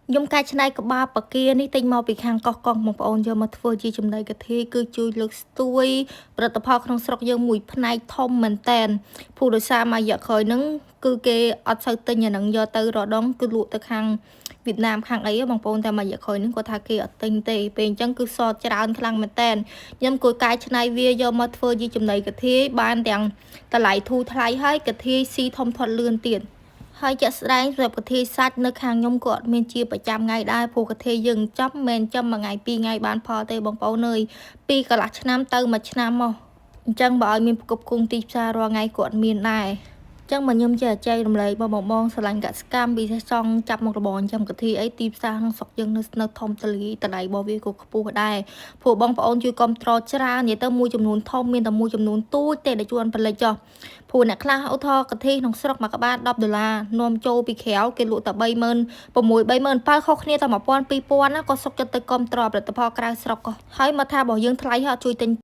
nhôm cai chân này có ba bậc kia ní tinh màu bị hàng cọc cong một ôn giờ mà thưa chi chấm đầy cái thế cứ chui lực stuôi bật tập học trong sọc giờ mùi phnai thom mình tèn phụ đồ xa mà giờ khởi nứng cứ kê ở sau tinh nhà nâng giờ từ rồi đón cứ lụa từ hàng Việt Nam hàng ấy bằng ônแต่mà giờ khởi nứng có thà kia ở tinh tề bên chân cứ so cho đàn khăn mình tèn nhôm cối cai chân này về giờ mà thưa chi chấm đầy cái thế ban đèn ta lại thu thayให้cái thế si thông thuận lươn tiền ហើយចាក់ស្ដែងសម្រាប់កធាសាច់នៅខាងខ្ញុំគាត់មានជាប្រចាំថ្ងៃដែរព្រោះកធាយើងចាប់មិនចាំមួយថ្ងៃពីរថ្ងៃបានផលទេបងប្អូនអើយពីកន្លះឆ្នាំទៅមួយឆ្នាំមកអញ្ចឹងបើឲ្យមានប្រកបគង់ទីផ្សាររាល់ថ្ងៃគាត់មានដែរចឹងមកខ្ញុំជាចែករំលែកបងស្រឡាញ់កសកម្មពីចង់ចាប់មករបរចាំកធាអីទីផ្សារក្នុងស្រុកយើងនៅធំតលីតដៃរបស់វាក៏ខ្ពស់ដែរព្រោះបងប្អូនជួយគ្រប់ត្រច្រើននិយាយទៅមួយចំនួនធំមានតែមួយចំនួនទូចទេដែលជួនផលិតចុះ ពូអ្នកខ្លះឧទាហរណ៍កទេក្នុងស្រុកមកក្បាល$10នាំចូលពីក្រៅគេលក់តែ30000 6 30000 ប៉ាខុសគ្នាតែ1000 2000ណាក៏សុកចិត្តទៅគ្រប់ត្រផលិតផលក្រៅស្រុកក៏ហើយមកថារបស់យើងថ្លៃហើយអត់ជួយទិញ